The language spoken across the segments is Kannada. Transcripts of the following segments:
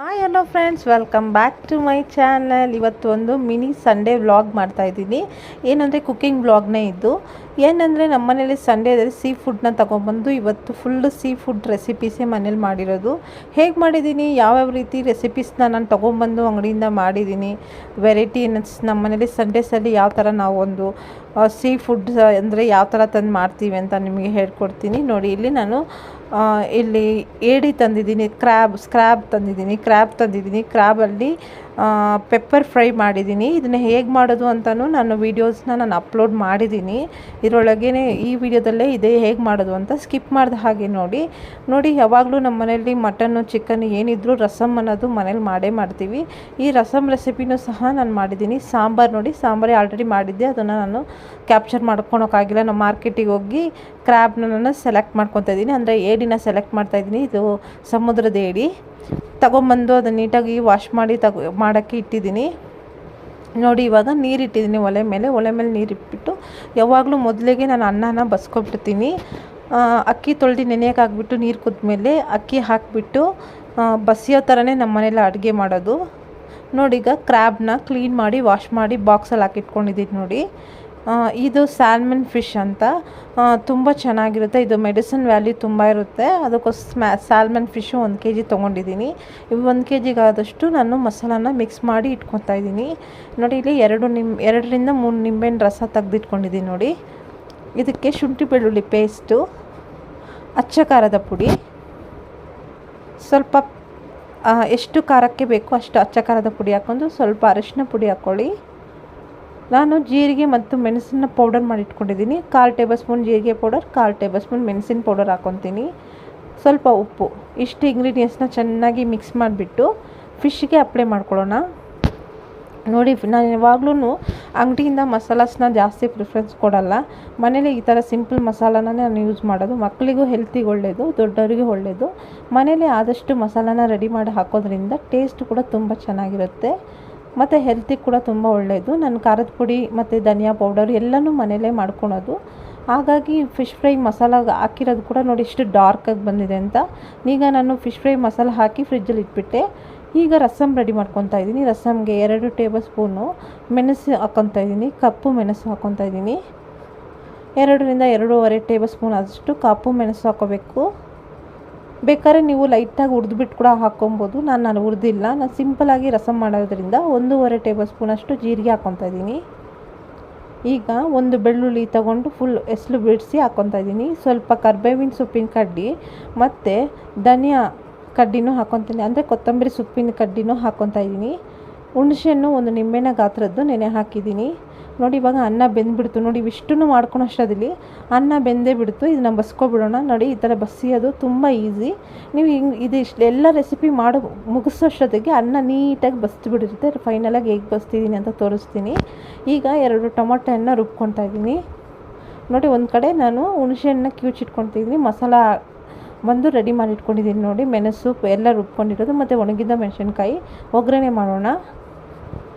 Hi hello friends, welcome back to my channel. ಇವತ್ತು ಒಂದು ಮಿನಿ ಸಂಡೇ ವ್ಲಾಗ್ ಮಾಡ್ತಾಯಿದ್ದೀನಿ. ಏನಂದರೆ ಕುಕ್ಕಿಂಗ್ ವ್ಲಾಗ್ನೇ ಇದ್ದು. ಏನಂದರೆ ನಮ್ಮ ಮನೇಲಿ ಸಂಡೇದಲ್ಲಿ ಸೀ ಫುಡ್ನ ತೊಗೊಬಂದು ಇವತ್ತು ಫುಲ್ಲು ಸೀ ಫುಡ್ ರೆಸಿಪೀಸೇ ಮನೇಲಿ ಮಾಡಿರೋದು. ಹೇಗೆ ಮಾಡಿದ್ದೀನಿ, ಯಾವ್ಯಾವ ರೀತಿ ರೆಸಿಪೀಸ್ನ ನಾನು ತೊಗೊಬಂದು ಅಂಗಡಿಯಿಂದ ಮಾಡಿದ್ದೀನಿ, ವೆರೈಟಿ ನಮ್ಮ ಮನೇಲಿ ಸಂಡೇಸಲ್ಲಿ ಯಾವ ಥರ ನಾವು ಒಂದು ಸೀ ಫುಡ್ ಅಂದರೆ ಯಾವ ಥರ ತಂದು ಮಾಡ್ತೀವಿ ಅಂತ ನಿಮಗೆ ಹೇಳ್ಕೊಡ್ತೀನಿ. ನೋಡಿ, ಇಲ್ಲಿ ನಾನು ಇಲ್ಲಿ ಏಡಿ ತಂದಿದ್ದೀನಿ, ಕ್ರ್ಯಾಬ್ ತಂದಿದ್ದೀನಿ. ಕ್ರ್ಯಾಬಲ್ಲಿ ಪೆಪ್ಪರ್ ಫ್ರೈ ಮಾಡಿದ್ದೀನಿ. ಇದನ್ನು ಹೇಗೆ ಮಾಡೋದು ಅಂತಲೂ ನಾನು ವೀಡಿಯೋಸ್ನ ಅಪ್ಲೋಡ್ ಮಾಡಿದ್ದೀನಿ. ಇದರೊಳಗೇ ಈ ವಿಡಿಯೋದಲ್ಲೇ ಇದೆ ಹೇಗೆ ಮಾಡೋದು ಅಂತ, ಸ್ಕಿಪ್ ಮಾಡಿದ ಹಾಗೆ ನೋಡಿ. ಯಾವಾಗಲೂ ನಮ್ಮ ಮನೆಯಲ್ಲಿ ಮಟನ್ನು ಚಿಕನ್ ಏನಿದ್ರು ರಸಮ್ ಅನ್ನೋದು ಮನೇಲಿ ಮಾಡೇ ಮಾಡ್ತೀವಿ. ಈ ರಸಮ್ ರೆಸಿಪಿನೂ ಸಹ ನಾನು ಮಾಡಿದ್ದೀನಿ. ಸಾಂಬಾರೇ ಆಲ್ರೆಡಿ ಮಾಡಿದ್ದೆ, ಅದನ್ನು ನಾನು ಕ್ಯಾಪ್ಚರ್ ಮಾಡ್ಕೊಳಕ್ಕಾಗಿಲ್ಲ. ನಾನು ಮಾರ್ಕೆಟಿಗೆ ಹೋಗಿ ಕ್ರ್ಯಾಬ್ನ ನಾನು ಸೆಲೆಕ್ಟ್ ಮಾಡ್ಕೊತಾ ಇದ್ದೀನಿ, ಅಂದರೆ ಏಡಿನ ಸೆಲೆಕ್ಟ್ ಮಾಡ್ತಾಯಿದ್ದೀನಿ. ಇದು ಸಮುದ್ರದ ಏಡಿ ತಗೊಂಬಂದು ಅದನ್ನು ನೀಟಾಗಿ ವಾಶ್ ಮಾಡಿ ಮಾಡೋಕ್ಕೆ ಇಟ್ಟಿದ್ದೀನಿ. ನೋಡಿ, ಇವಾಗ ನೀರಿಟ್ಟಿದ್ದೀನಿ ಒಲೆ ಮೇಲೆ ನೀರಿಟ್ಬಿಟ್ಟು ಯಾವಾಗಲೂ ಮೊದಲಿಗೆ ನಾನು ಅನ್ನನ ಬಸ್ಕೊಬಿಡ್ತೀನಿ. ಅಕ್ಕಿ ತೊಳೆದು ನೆನೆಯೋಕೆ ಹಾಕ್ಬಿಟ್ಟು ನೀರು ಕುದ್ಮೇಲೆ ಅಕ್ಕಿ ಹಾಕಿಬಿಟ್ಟು ಬಸಿಯೋ ಥರನೇ ನಮ್ಮ ಮನೇಲಿ ಅಡುಗೆ ಮಾಡೋದು. ನೋಡಿ, ಈಗ ಕ್ರ್ಯಾಬ್ನ ಕ್ಲೀನ್ ಮಾಡಿ ವಾಶ್ ಮಾಡಿ ಬಾಕ್ಸಲ್ಲಿ ಹಾಕಿಟ್ಕೊಂಡಿದ್ದೀನಿ. ನೋಡಿ, ಇದು ಸ್ಯಾಲ್ಮನ್ ಫಿಶ್ ಅಂತ, ತುಂಬ ಚೆನ್ನಾಗಿರುತ್ತೆ. ಇದು ಮೆಡಿಸಿನ್ ವ್ಯಾಲ್ಯೂ ತುಂಬ ಇರುತ್ತೆ. ಅದಕ್ಕೋಸ್ಕರ ಸ್ಯಾಲ್ಮನ್ ಫಿಶು 1 kg ತೊಗೊಂಡಿದ್ದೀನಿ. 1 kg ಆದಷ್ಟು ನಾನು ಮಸಾಲಾನ ಮಿಕ್ಸ್ ಮಾಡಿ ಇಟ್ಕೊತಾ ಇದ್ದೀನಿ. ನೋಡಿ, ಇಲ್ಲಿ 2 ರಿಂದ 3 ನಿಂಬೆಹಣ್ಣು ರಸ ತೆಗೆದಿಟ್ಕೊಂಡಿದ್ದೀನಿ. ನೋಡಿ, ಇದಕ್ಕೆ ಶುಂಠಿ ಬೆಳ್ಳುಳ್ಳಿ ಪೇಸ್ಟು, ಅಚ್ಚ ಖಾರದ ಪುಡಿ, ಸ್ವಲ್ಪ ಎಷ್ಟು ಖಾರಕ್ಕೆ ಬೇಕು ಅಷ್ಟು ಅಚ್ಚ ಖಾರದ ಪುಡಿ ಹಾಕ್ಕೊಂಡು ಸ್ವಲ್ಪ ಅರಿಶಿನ ಪುಡಿ ಹಾಕ್ಕೊಳ್ಳಿ. ನಾನು ಜೀರಿಗೆ ಮತ್ತು ಮೆಣಸಿನ ಪೌಡರ್ ಮಾಡಿ ಇಟ್ಕೊಂಡಿದ್ದೀನಿ. 1/4 ಟೇಬಲ್ ಸ್ಪೂನ್ ಜೀರಿಗೆ ಪೌಡರ್, 1/4 ಟೇಬಲ್ ಸ್ಪೂನ್ ಮೆಣಸಿನ ಪೌಡರ್ ಹಾಕ್ಕೊತೀನಿ. ಸ್ವಲ್ಪ ಉಪ್ಪು. ಇಷ್ಟು ಇಂಗ್ರೀಡಿಯೆಂಟ್ಸ್ನ ಚೆನ್ನಾಗಿ ಮಿಕ್ಸ್ ಮಾಡಿಬಿಟ್ಟು ಫಿಶ್ಗೆ ಅಪ್ಲೈ ಮಾಡ್ಕೊಳ್ಳೋಣ. ನೋಡಿ, ನಾನು ಯಾವಾಗ್ಲೂ ಅಂಗಡಿಯಿಂದ ಮಸಾಲಾಸ್ನ ಜಾಸ್ತಿ ಪ್ರಿಫರೆನ್ಸ್ ಕೊಡಲ್ಲ. ಮನೇಲಿ ಈ ಥರ ಸಿಂಪಲ್ ಮಸಾಲಾನೇ ನಾನು ಯೂಸ್ ಮಾಡೋದು. ಮಕ್ಕಳಿಗೂ ಹೆಲ್ತಿಗೆ ಒಳ್ಳೆಯದು, ದೊಡ್ಡವರಿಗೂ ಒಳ್ಳೆಯದು. ಮನೇಲಿ ಆದಷ್ಟು ಮಸಾಲಾನ ರೆಡಿ ಮಾಡಿ ಹಾಕೋದ್ರಿಂದ ಟೇಸ್ಟ್ ಕೂಡ ತುಂಬ ಚೆನ್ನಾಗಿರುತ್ತೆ ಮತ್ತು ಹೆಲ್ತಿಗೆ ಕೂಡ ತುಂಬ ಒಳ್ಳೆಯದು. ನಾನು ಖಾರದ ಪುಡಿ ಮತ್ತು ಧನಿಯಾ ಪೌಡರ್ ಎಲ್ಲನೂ ಮನೇಲೇ ಮಾಡ್ಕೊಳೋದು. ಹಾಗಾಗಿ ಫಿಶ್ ಫ್ರೈ ಮಸಾಲ ಹಾಕಿರೋದು ಕೂಡ ನೋಡಿ ಇಷ್ಟು ಡಾರ್ಕಾಗಿ ಬಂದಿದೆ ಅಂತ. ಈಗ ನಾನು ಫಿಶ್ ಫ್ರೈ ಮಸಾಲ ಹಾಕಿ ಫ್ರಿಜ್ಜಲ್ಲಿ ಇಟ್ಬಿಟ್ಟೆ. ಈಗ ರಸಮ್ ರೆಡಿ ಮಾಡ್ಕೊತಾ ಇದ್ದೀನಿ. ರಸಮ್ಗೆ 2 ಟೇಬಲ್ ಸ್ಪೂನು ಮೆಣಸು ಹಾಕ್ಕೊತಾ ಇದ್ದೀನಿ, ಕಪ್ಪು ಮೆಣಸು ಹಾಕ್ಕೊತಾ ಇದ್ದೀನಿ. 2 ರಿಂದ 2.5 ಟೇಬಲ್ ಸ್ಪೂನ್ ಆದಷ್ಟು ಕಪ್ಪು ಮೆಣಸು ಹಾಕ್ಕೋಬೇಕು. ಬೇಕಾದ್ರೆ ನೀವು ಲೈಟಾಗಿ ಹುರಿದ್ಬಿಟ್ಟು ಕೂಡ ಹಾಕ್ಕೊಬೋದು. ನಾನು ಹುರಿದಿಲ್ಲ, ನಾನು ಸಿಂಪಲಾಗಿ ರಸಮ್ ಮಾಡೋದ್ರಿಂದ 1.5 ಟೇಬಲ್ ಸ್ಪೂನಷ್ಟು ಜೀರಿಗೆ ಹಾಕ್ಕೊತಾ ಇದ್ದೀನಿ. ಈಗ ಒಂದು ಬೆಳ್ಳುಳ್ಳಿ ತೊಗೊಂಡು ಫುಲ್ ಎಸ್ಲು ಬಿಡಿಸಿ ಹಾಕ್ಕೊತಾ ಇದ್ದೀನಿ. ಸ್ವಲ್ಪ ಕರ್ಬೇವಿನ ಸೊಪ್ಪಿನ ಕಡ್ಡಿ ಮತ್ತು ಧನಿಯಾ ಕಡ್ಡಿನೂ ಹಾಕ್ಕೊತೀನಿ, ಅಂದರೆ ಕೊತ್ತಂಬರಿ ಸೊಪ್ಪಿನ ಕಡ್ಡಿನೂ ಹಾಕ್ಕೊತಾ ಇದ್ದೀನಿ. ಹುಣಸೆಹಣ್ಣು 1 ನಿಂಬೆಹಣ್ಣ ಗಾತ್ರದ್ದು ನೆನೆ ಹಾಕಿದ್ದೀನಿ. ನೋಡಿ, ಇವಾಗ ಅನ್ನ ಬೆಂದ್ಬಿಡ್ತು. ನೋಡಿ, ಇಷ್ಟನ್ನು ಮಾಡ್ಕೊಳೋಷ್ಟರಲ್ಲಿ ಅನ್ನ ಬೆಂದೇ ಬಿಡ್ತು. ಇದನ್ನ ಬಸ್ಕೊಬಿಡೋಣ. ನೋಡಿ, ಈ ಥರ ಬಸಿಯೋದು ತುಂಬ ಈಸಿ. ನೀವು ಎಲ್ಲ ರೆಸಿಪಿ ಮುಗಿಸೋಷ್ಟೊತ್ತಿಗೆ ಅನ್ನ ನೀಟಾಗಿ ಬಸ್ದುಬಿಡಿರುತ್ತೆ. ಫೈನಲಾಗಿ ಹೇಗೆ ಬಸ್ತಿದ್ದೀನಿ ಅಂತ ತೋರಿಸ್ತೀನಿ. ಈಗ 2 ಟೊಮೊಟೊನ ರುಬ್ಕೊತಾ ಇದ್ದೀನಿ. ನೋಡಿ, ಒಂದು ಕಡೆ ನಾನು ಹುಣಸೆಹಣ್ಣನ್ನ ಕಿವುಚಿಟ್ಕೊತಿದ್ದೀನಿ. ಮಸಾಲ ಒಂದು ರೆಡಿ ಮಾಡಿ ಇಟ್ಕೊಂಡಿದ್ದೀನಿ. ನೋಡಿ, ಮೆಣಸು ಎಲ್ಲ ರುಬ್ಕೊಂಡಿರೋದು ಮತ್ತು ಒಣಗಿದ ಮೆಣಸಿನ್ಕಾಯಿ. ಒಗ್ಗರಣೆ ಮಾಡೋಣ.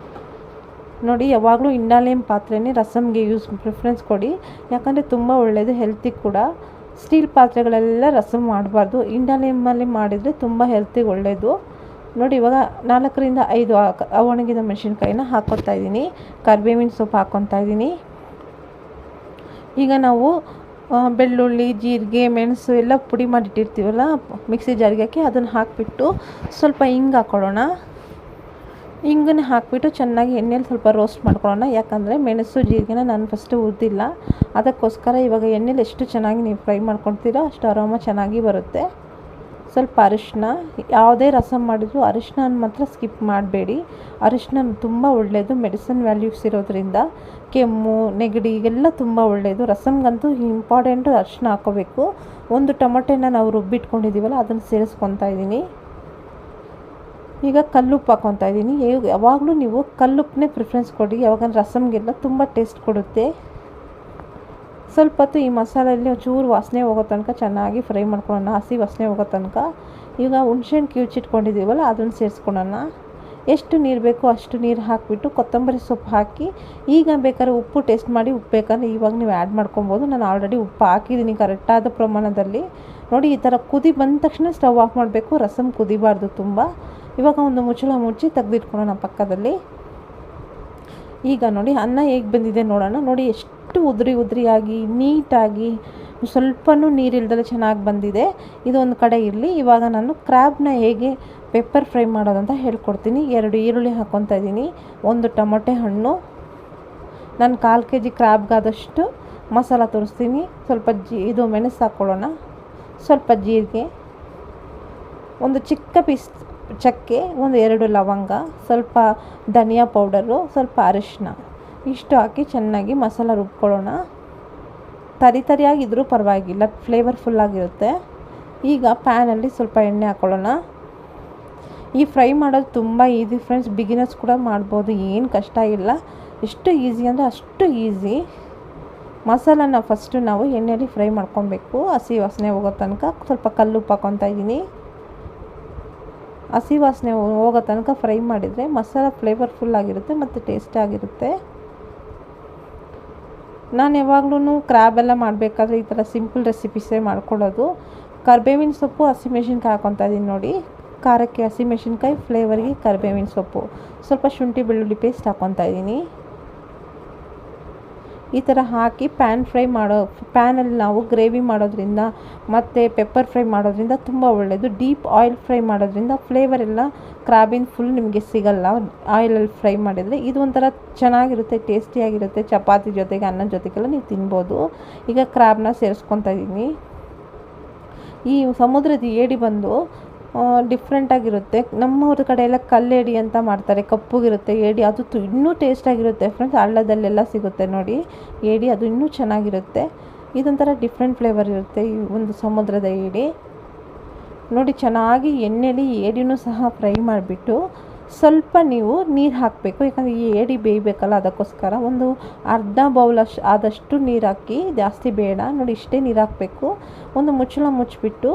ನೋಡಿ, ಯಾವಾಗಲೂ ಇಂಡಾಲಿಯಂ ಪಾತ್ರೆನೇ ರಸಮ್ಗೆ ಪ್ರಿಫರೆನ್ಸ್ ಕೊಡಿ, ಯಾಕಂದರೆ ತುಂಬ ಒಳ್ಳೆಯದು ಹೆಲ್ತಿಗೆ ಕೂಡ. ಸ್ಟೀಲ್ ಪಾತ್ರೆಗಳೆಲ್ಲ ರಸಮ್ ಮಾಡಬಾರ್ದು, ಇಂಡಾಲಿಯಮಲ್ಲಿ ಮಾಡಿದರೆ ತುಂಬ ಹೆಲ್ತಿಗೆ ಒಳ್ಳೆಯದು. ನೋಡಿ, ಇವಾಗ 4 ರಿಂದ 5 ಒಣಗಿದ ಮೆಣಸಿನ್ಕಾಯಿನ ಹಾಕ್ಕೊತಾ ಇದ್ದೀನಿ. ಕರಿಬೇವಿನ ಸೊಪ್ಪು ಹಾಕ್ಕೊತಾ ಇದ್ದೀನಿ. ಈಗ ನಾವು ಬೆಳ್ಳುಳ್ಳಿ, ಜೀರಿಗೆ, ಮೆಣಸು ಎಲ್ಲ ಪುಡಿ ಮಾಡಿಟ್ಟಿರ್ತೀವಲ್ಲ ಮಿಕ್ಸಿ ಜಾರಿಗೆ ಹಾಕಿ, ಅದನ್ನು ಹಾಕಿಬಿಟ್ಟು ಸ್ವಲ್ಪ ಹಿಂಗೆ ಹಾಕ್ಕೊಳ್ಳೋಣ. ಹಿಂಗನ್ನ ಹಾಕಿಬಿಟ್ಟು ಚೆನ್ನಾಗಿ ಎಣ್ಣೆಲಿ ಸ್ವಲ್ಪ ರೋಸ್ಟ್ ಮಾಡ್ಕೊಳ್ಳೋಣ. ಯಾಕಂದರೆ ಮೆಣಸು ಜೀರಿಗೆನ ನಾನು ಫಸ್ಟು ಹುರಿದಿಲ್ಲ, ಅದಕ್ಕೋಸ್ಕರ ಇವಾಗ ಎಣ್ಣೆಲಿ ಎಷ್ಟು ಚೆನ್ನಾಗಿ ನೀವು ಫ್ರೈ ಮಾಡ್ಕೊಳ್ತೀರೋ ಅಷ್ಟು ಅರೋಮ ಚೆನ್ನಾಗಿ ಬರುತ್ತೆ. ಸ್ವಲ್ಪ ಅರಿಶಿನ, ಯಾವುದೇ ರಸಮ್ ಮಾಡಿದ್ರು ಅರಿಶಿನ ಮಾತ್ರ ಸ್ಕಿಪ್ ಮಾಡಬೇಡಿ. ಅರಿಶಿನ ತುಂಬ ಒಳ್ಳೆಯದು, ಮೆಡಿಸಿನ್ ವ್ಯಾಲ್ಯೂಸ್ ಇರೋದ್ರಿಂದ ಕೆಮ್ಮು, ನೆಗಡಿ ಎಲ್ಲ ತುಂಬ ಒಳ್ಳೆಯದು. ರಸಮ್ಗಂತೂ ಇಂಪಾರ್ಟೆಂಟು ಅರಿಶಿನ ಹಾಕ್ಕೋಬೇಕು. 1 ಟೊಮೊಟೊನ ನಾವು ರುಬ್ಬಿಟ್ಕೊಂಡಿದ್ದೀವಲ್ಲ ಅದನ್ನು ಸೇರಿಸ್ಕೊತಾ ಇದ್ದೀನಿ. ಈಗ ಕಲ್ಲುಪ್ಪು ಹಾಕ್ಕೊತಾ ಇದ್ದೀನಿ. ಯಾವಾಗಲೂ ನೀವು ಕಲ್ಲುಪ್ಪನ್ನೇ ಪ್ರಿಫರೆನ್ಸ್ ಕೊಡಿ, ಯಾವಾಗ ರಸಮ್ಗೆಲ್ಲ ತುಂಬ ಟೇಸ್ಟ್ ಕೊಡುತ್ತೆ. ಸ್ವಲ್ಪ ಹೊತ್ತು ಈ ಮಸಾಲೆಯಲ್ಲಿ ಚೂರು ವಾಸನೆ ಹೋಗೋ ತನಕ ಚೆನ್ನಾಗಿ ಫ್ರೈ ಮಾಡ್ಕೊಳ್ಳೋಣ, ಹಸಿ ವಾಸನೆ ಹೋಗೋ ತನಕ. ಈಗ ಹುಣಸೆಹಣ್ಣು ಕಿವುಚಿಟ್ಕೊಂಡಿದ್ದೀವಲ್ಲ ಅದನ್ನು ಸೇರಿಸ್ಕೊಳ್ಳೋಣ. ಎಷ್ಟು ನೀರು ಬೇಕೋ ಅಷ್ಟು ನೀರು ಹಾಕಿಬಿಟ್ಟು ಕೊತ್ತಂಬರಿ ಸೊಪ್ಪು ಹಾಕಿ, ಈಗ ಬೇಕಾದ್ರೆ ಉಪ್ಪು ಟೇಸ್ಟ್ ಮಾಡಿ, ಉಪ್ಪು ಬೇಕಾದ್ರೆ ಇವಾಗ ನೀವು ಆ್ಯಡ್ ಮಾಡ್ಕೊಬೋದು. ನಾನು ಆಲ್ರೆಡಿ ಉಪ್ಪು ಹಾಕಿದ್ದೀನಿ ಕರೆಕ್ಟಾದ ಪ್ರಮಾಣದಲ್ಲಿ. ನೋಡಿ, ಈ ಥರ ಕುದಿ ಬಂದ ತಕ್ಷಣ ಸ್ಟವ್ ಆಫ್ ಮಾಡಬೇಕು. ರಸಮ್ ಕುದಿಬಾರ್ದು ತುಂಬ. ಇವಾಗ ಒಂದು ಮುಚ್ಚಳ ಮುಚ್ಚಿ ತೆಗೆದಿಟ್ಕೊಳ್ಳೋಣ ಪಕ್ಕದಲ್ಲಿ. ಈಗ ನೋಡಿ ಅನ್ನ ಹೇಗೆ ಬಂದಿದೆ ನೋಡೋಣ. ನೋಡಿ ಎಷ್ಟು ಉದ್ರಿಯಾಗಿ ನೀಟಾಗಿ ಸ್ವಲ್ಪನೂ ನೀರಿಲ್ದಲೆ ಚೆನ್ನಾಗಿ ಬಂದಿದೆ. ಇದು ಒಂದು ಕಡೆ ಇರಲಿ. ಇವಾಗ ನಾನು ಕ್ರ್ಯಾಬ್ನ ಹೇಗೆ ಪೆಪ್ಪರ್ ಫ್ರೈ ಮಾಡೋದಂತ ಹೇಳ್ಕೊಡ್ತೀನಿ. 2 ಈರುಳ್ಳಿ ಹಾಕ್ಕೊತಾ ಇದ್ದೀನಿ, 1 ಟೊಮೊಟೆ ಹಣ್ಣು, ನಾನು 1/4 kg ಕ್ರ್ಯಾಬ್ಗಾದಷ್ಟು ಮಸಾಲ ತೋರಿಸ್ತೀನಿ. ಸ್ವಲ್ಪ ಇದು ಮೆಣಸು ಹಾಕ್ಕೊಳ್ಳೋಣ, ಸ್ವಲ್ಪ ಜೀರಿಗೆ, ಒಂದು ಚಿಕ್ಕ ಪೀಸ್ ಚಕ್ಕೆ, 2 ಲವಂಗ, ಸ್ವಲ್ಪ ಧನಿಯಾ ಪೌಡರು, ಸ್ವಲ್ಪ ಅರಿಶಿನ, ಇಷ್ಟು ಹಾಕಿ ಚೆನ್ನಾಗಿ ಮಸಾಲ ರುಬ್ಕೊಳ್ಳೋಣ. ತರಿಯಾಗಿದ್ದರೂ ಪರವಾಗಿಲ್ಲ, ಫ್ಲೇವರ್ಫುಲ್ಲಾಗಿರುತ್ತೆ. ಈಗ ಪ್ಯಾನಲ್ಲಿ ಸ್ವಲ್ಪ ಎಣ್ಣೆ ಹಾಕ್ಕೊಳ್ಳೋಣ. ಈ ಫ್ರೈ ಮಾಡೋದು ತುಂಬ ಈಸಿ ಫ್ರೆಂಡ್ಸ್, ಬಿಗಿನರ್ಸ್ ಕೂಡ ಮಾಡ್ಬೋದು, ಏನು ಕಷ್ಟ ಇಲ್ಲ. ಎಷ್ಟು ಈಸಿ ಅಂದರೆ ಅಷ್ಟು ಈಸಿ. ಮಸಾಲನ ಫಸ್ಟು ನಾವು ಎಣ್ಣೆಯಲ್ಲಿ ಫ್ರೈ ಮಾಡ್ಕೊಬೇಕು, ಹಸಿ ವಾಸನೆ ಹೋಗೋ ತನಕ. ಸ್ವಲ್ಪ ಕಲ್ಲುಪ್ಪು ಹಾಕ್ಕೊತಾ ಇದ್ದೀನಿ. ಹಸಿ ವಾಸನೆ ಹೋಗೋ ತನಕ ಫ್ರೈ ಮಾಡಿದರೆ ಮಸಾಲ ಫ್ಲೇವರ್ಫುಲ್ಲಾಗಿರುತ್ತೆ ಮತ್ತು ಟೇಸ್ಟಾಗಿರುತ್ತೆ. ನಾನು ಯಾವಾಗ್ಲೂ ಕ್ರ್ಯಾಬೆಲ್ಲ ಮಾಡಬೇಕಾದ್ರೆ ಈ ಥರ ಸಿಂಪಲ್ ರೆಸಿಪೀಸೇ ಮಾಡ್ಕೊಳ್ಳೋದು. ಕರಿಬೇವಿನ ಸೊಪ್ಪು, ಹಸಿಮೆಣ್ಸಿನ್ಕಾಯಿ ಹಾಕ್ಕೊತಾ ಇದ್ದೀನಿ ನೋಡಿ. ಖಾರಕ್ಕೆ ಹಸಿಮೆಣ್ಸಿನ್ಕಾಯಿ, ಫ್ಲೇವರ್ಗೆ ಕರಿಬೇವಿನ ಸೊಪ್ಪು, ಸ್ವಲ್ಪ ಶುಂಠಿ ಬೆಳ್ಳುಳ್ಳಿ ಪೇಸ್ಟ್ ಹಾಕ್ಕೊತಾ ಇದ್ದೀನಿ. ಈ ಥರ ಹಾಕಿ ಪ್ಯಾನಲ್ಲಿ ನಾವು ಗ್ರೇವಿ ಮಾಡೋದ್ರಿಂದ ಮತ್ತು ಪೆಪ್ಪರ್ ಫ್ರೈ ಮಾಡೋದ್ರಿಂದ ತುಂಬ ಒಳ್ಳೆಯದು. ಡೀಪ್ ಆಯಿಲ್ ಫ್ರೈ ಮಾಡೋದ್ರಿಂದ ಫ್ಲೇವರ್ ಎಲ್ಲ ಕ್ರ್ಯಾಬಿನ ಫುಲ್ ನಿಮಗೆ ಸಿಗಲ್ಲ ಆಯಿಲಲ್ಲಿ ಫ್ರೈ ಮಾಡಿದರೆ. ಇದು ಒಂಥರ ಚೆನ್ನಾಗಿರುತ್ತೆ, ಟೇಸ್ಟಿಯಾಗಿರುತ್ತೆ. ಚಪಾತಿ ಜೊತೆಗೆ, ಅನ್ನದ ಜೊತೆಗೆಲ್ಲ ನೀವು ತಿನ್ಬೋದು. ಈಗ ಕ್ರ್ಯಾಬ್ನ ಸೇರಿಸ್ಕೊತಾ ಇದ್ದೀನಿ. ಈ ಸಮುದ್ರದ ಏಡಿ ಬಂದು ಡಿಫ್ರೆಂಟಾಗಿರುತ್ತೆ. ನಮ್ಮೂರ ಕಡೆ ಎಲ್ಲ ಕಲ್ಲೇಡಿ ಅಂತ ಮಾಡ್ತಾರೆ, ಕಪ್ಪಗಿರುತ್ತೆ ಏಡಿ. ಅದು ಇನ್ನೂ ಟೇಸ್ಟಾಗಿರುತ್ತೆ ಫ್ರೆಂಡ್ಸ್. ಹಳ್ಳದಲ್ಲೆಲ್ಲ ಸಿಗುತ್ತೆ ನೋಡಿ ಏಡಿ, ಅದು ಇನ್ನೂ ಚೆನ್ನಾಗಿರುತ್ತೆ. ಇದೊಂಥರ ಡಿಫ್ರೆಂಟ್ ಫ್ಲೇವರ್ ಇರುತ್ತೆ ಈ ಒಂದು ಸಮುದ್ರದ ಏಡಿ. ನೋಡಿ ಚೆನ್ನಾಗಿ ಎಣ್ಣೆಲಿ ಏಡಿನೂ ಸಹ ಫ್ರೈ ಮಾಡಿಬಿಟ್ಟು ಸ್ವಲ್ಪ ನೀವು ನೀರು ಹಾಕಬೇಕು, ಯಾಕಂದರೆ ಈ ಏಡಿ ಬೇಯಬೇಕಲ್ಲ, ಅದಕ್ಕೋಸ್ಕರ ಒಂದು ಅರ್ಧ ಬೌಲ್ ಆದಷ್ಟು ನೀರು ಹಾಕಿ, ಜಾಸ್ತಿ ಬೇಡ. ನೋಡಿ ಇಷ್ಟೇ ನೀರು ಹಾಕಬೇಕು. ಒಂದು ಮುಚ್ಚಳ ಮುಚ್ಚಿಬಿಟ್ಟು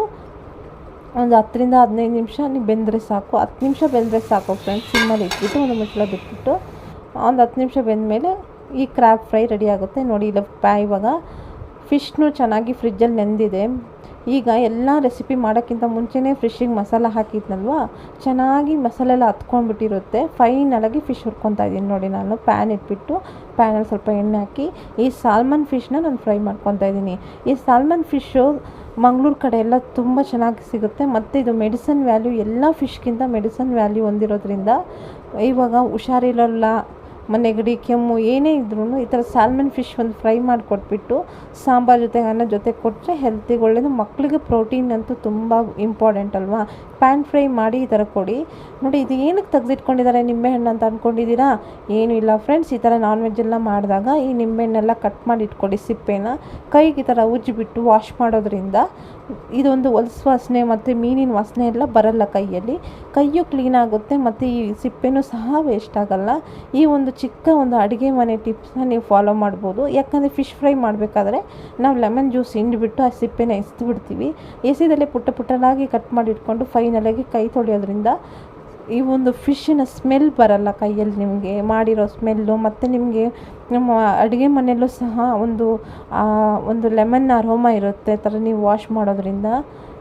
ಒಂದು 10ರಿಂದ 15 ನಿಮಿಷ ನೀವು ಬೆಂದರೆ ಸಾಕು. 10 ನಿಮಿಷ ಬೆಂದರೆ ಸಾಕು ಫ್ರೆಂಡ್ಸ್. ಸಿಮ್ಮಲ್ಲಿ ಇಟ್ಬಿಟ್ಟು ಒಂದು ಮುಚ್ಚಳ ಬಿಟ್ಬಿಟ್ಟು ಒಂದು 10 ನಿಮಿಷ ಬೆಂದಮೇಲೆ ಈ ಕ್ರ್ಯಾಬ್ ಫ್ರೈ ರೆಡಿ ಆಗುತ್ತೆ. ನೋಡಿ ಇವಾಗ ಫಿಶ್ನು ಚೆನ್ನಾಗಿ ಫ್ರಿಜ್ಜಲ್ಲಿ ನೆಂದಿದೆ. ಈಗ ಎಲ್ಲ ರೆಸಿಪಿ ಮಾಡೋಕ್ಕಿಂತ ಮುಂಚೆನೇ ಫಿಶ್ಶಿಗೆ ಮಸಾಲ ಹಾಕಿದ್ನಲ್ವ, ಚೆನ್ನಾಗಿ ಮಸಾಲೆ ಎಲ್ಲ ಹತ್ಕೊಂಡ್ಬಿಟ್ಟಿರುತ್ತೆ. ಫೈನಲಾಗಿ ಫಿಶ್ ಹುರ್ಕೊತಾ ಇದ್ದೀನಿ ನೋಡಿ. ನಾನು ಪ್ಯಾನ್ ಇಟ್ಬಿಟ್ಟು ಪ್ಯಾನಲ್ಲಿ ಸ್ವಲ್ಪ ಎಣ್ಣೆ ಹಾಕಿ ಈ ಸಾಲ್ಮನ್ ಫಿಶ್ನ ನಾನು ಫ್ರೈ ಮಾಡ್ಕೊತಾ ಇದ್ದೀನಿ. ಈ ಸಾಲ್ಮನ್ ಫಿಶ್ಶು ಮಂಗಳೂರು ಕಡೆ ಎಲ್ಲ ತುಂಬ ಚೆನ್ನಾಗಿ ಸಿಗುತ್ತೆ. ಮತ್ತು ಇದು ಮೆಡಿಸನ್ ವ್ಯಾಲ್ಯೂ, ಎಲ್ಲ ಫಿಶ್ಗಿಂತ ಮೆಡಿಸನ್ ವ್ಯಾಲ್ಯೂ ಹೊಂದಿರೋದ್ರಿಂದ ಇವಾಗ ಹುಷಾರಿರೋಲ್ಲ, ನೆಗಡಿ, ಕೆಮ್ಮು ಏನೇ ಇದ್ರೂ ಈ ಥರ ಸಾಲ್ಮನ್ ಫಿಶ್ ಒಂದು ಫ್ರೈ ಮಾಡಿಕೊಟ್ಬಿಟ್ಟು ಸಾಂಬಾರು ಜೊತೆಗೆ, ಅನ್ನ ಜೊತೆ ಕೊಟ್ಟರೆ ಹೆಲ್ತಿಗೆ ಒಳ್ಳೆಯದು. ಮಕ್ಕಳಿಗೆ ಪ್ರೋಟೀನ್ ಅಂತೂ ತುಂಬ ಇಂಪಾರ್ಟೆಂಟ್ ಅಲ್ವಾ. ಪ್ಯಾನ್ ಫ್ರೈ ಮಾಡಿ ಈ ಥರ ಕೊಡಿ. ನೋಡಿ ಇದು ಏನಕ್ಕೆ ತೆಗೆದಿಟ್ಕೊಂಡಿದ್ದಾರೆ ನಿಂಬೆಹಣ್ಣು ಅಂತ ಅಂದ್ಕೊಂಡಿದ್ದೀರಾ? ಏನೂ ಇಲ್ಲ ಫ್ರೆಂಡ್ಸ್. ಈ ಥರ ನಾನ್ ವೆಜ್ ಎಲ್ಲ ಮಾಡಿದಾಗ ಈ ನಿಂಬೆಹಣ್ಣೆಲ್ಲ ಕಟ್ ಮಾಡಿ ಇಟ್ಕೊಳ್ಳಿ. ಸಿಪ್ಪೆನ ಕೈಗೆ ಈ ಥರ ಉಜ್ಜಿಬಿಟ್ಟು ವಾಶ್ ಮಾಡೋದ್ರಿಂದ ಇದೊಂದು ಹೊಲಸು ವಾಸನೆ ಮತ್ತು ಮೀನಿನ ವಾಸನೆ ಎಲ್ಲ ಬರಲ್ಲ ಕೈಯಲ್ಲಿ. ಕೈಯು ಕ್ಲೀನ್ ಆಗುತ್ತೆ ಮತ್ತು ಈ ಸಿಪ್ಪೆನೂ ಸಹ ವೇಸ್ಟ್ ಆಗಲ್ಲ. ಈ ಒಂದು ಚಿಕ್ಕ ಒಂದು ಅಡುಗೆ ಮನೆ ಟಿಪ್ಸ್ನ ನೀವು ಫಾಲೋ ಮಾಡ್ಬೋದು. ಯಾಕಂದರೆ ಫಿಶ್ ಫ್ರೈ ಮಾಡಬೇಕಾದ್ರೆ ನಾವು ಲೆಮನ್ ಜ್ಯೂಸ್ ಹಿಂಡಿಬಿಟ್ಟು ಆ ಸಿಪ್ಪೆನ ಎಸೆದುಬಿಡ್ತೀವಿ. ಎಸೆದಲ್ಲೇ ಪುಟ್ಟನಾಗಿ ಕಟ್ ಮಾಡಿ ಇಟ್ಕೊಂಡು ಫೈನಲಾಗಿ ಕೈ ತೊಳೆಯೋದ್ರಿಂದ ಈ ಒಂದು ಫಿಶ್ಶಿನ ಸ್ಮೆಲ್ ಬರಲ್ಲ ಕೈಯಲ್ಲಿ, ನಿಮಗೆ ಮಾಡಿರೋ ಸ್ಮೆಲ್ಲು. ಮತ್ತು ನಿಮಗೆ ನಮ್ಮ ಅಡುಗೆ ಮನೆಯಲ್ಲೂ ಸಹ ಒಂದು ಲೆಮನ್ ಅರೋಮಾ ಇರುತ್ತೆ ಥರ ನೀವು ವಾಶ್ ಮಾಡೋದ್ರಿಂದ.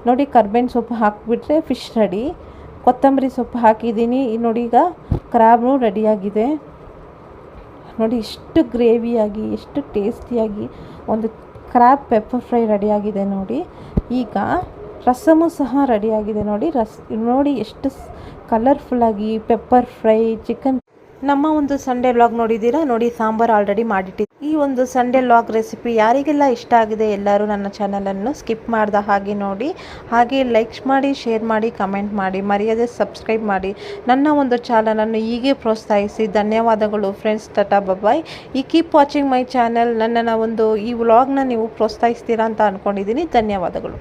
ನೋಡಿ ಕರ್ಬೇವಿನ ಸೊಪ್ಪು ಹಾಕಿಬಿಟ್ರೆ ಫಿಶ್ ರೆಡಿ. ಕೊತ್ತಂಬರಿ ಸೊಪ್ಪು ಹಾಕಿದ್ದೀನಿ ನೋಡಿ. ಈಗ ಕ್ರ್ಯಾಬ್ನು ರೆಡಿಯಾಗಿದೆ ನೋಡಿ. ಎಷ್ಟು ಗ್ರೇವಿಯಾಗಿ, ಎಷ್ಟು ಟೇಸ್ಟಿಯಾಗಿ ಒಂದು ಕ್ರ್ಯಾಬ್ ಪೆಪ್ಪರ್ ಫ್ರೈ ರೆಡಿಯಾಗಿದೆ ನೋಡಿ. ಈಗ ರಸಮು ಸಹ ರೆಡಿಯಾಗಿದೆ ನೋಡಿ. ನೋಡಿ ಎಷ್ಟು ಕಲರ್ಫುಲ್ಲಾಗಿ ಪೆಪ್ಪರ್ ಫ್ರೈ ಚಿಕನ್. ನಮ್ಮ ಒಂದು ಸಂಡೇ ವ್ಲಾಗ್ ನೋಡಿದ್ದೀರಾ ನೋಡಿ. ಸಾಂಬಾರು ಆಲ್ರೆಡಿ ಮಾಡಿಟ್ಟಿದ್ದೆ. ಈ ಒಂದು ಸಂಡೇ ವ್ಲಾಗ್ ರೆಸಿಪಿ ಯಾರಿಗೆಲ್ಲ ಇಷ್ಟ ಆಗಿದೆ ಎಲ್ಲರೂ ನನ್ನ ಚಾನಲನ್ನು ಸ್ಕಿಪ್ ಮಾಡ್ದ ಹಾಗೆ ನೋಡಿ. ಹಾಗೆ ಲೈಕ್ ಮಾಡಿ, ಶೇರ್ ಮಾಡಿ, ಕಮೆಂಟ್ ಮಾಡಿ, ಮರೆಯದೆ ಸಬ್ಸ್ಕ್ರೈಬ್ ಮಾಡಿ. ನನ್ನ ಒಂದು ಚಾನಲನ್ನು ಹೀಗೆ ಪ್ರೋತ್ಸಾಹಿಸಿ. ಧನ್ಯವಾದಗಳು ಫ್ರೆಂಡ್ಸ್. ಟಾಟಾ ಬಾಯ್. ಈ ಕೀಪ್ ವಾಚಿಂಗ್ ಮೈ ಚಾನಲ್. ನನ್ನನ್ನು ಈ ವ್ಲಾಗ್ನ ನೀವು ಪ್ರೋತ್ಸಾಹಿಸ್ತೀರಾ ಅಂತ ಅಂದ್ಕೊಂಡಿದ್ದೀನಿ. ಧನ್ಯವಾದಗಳು.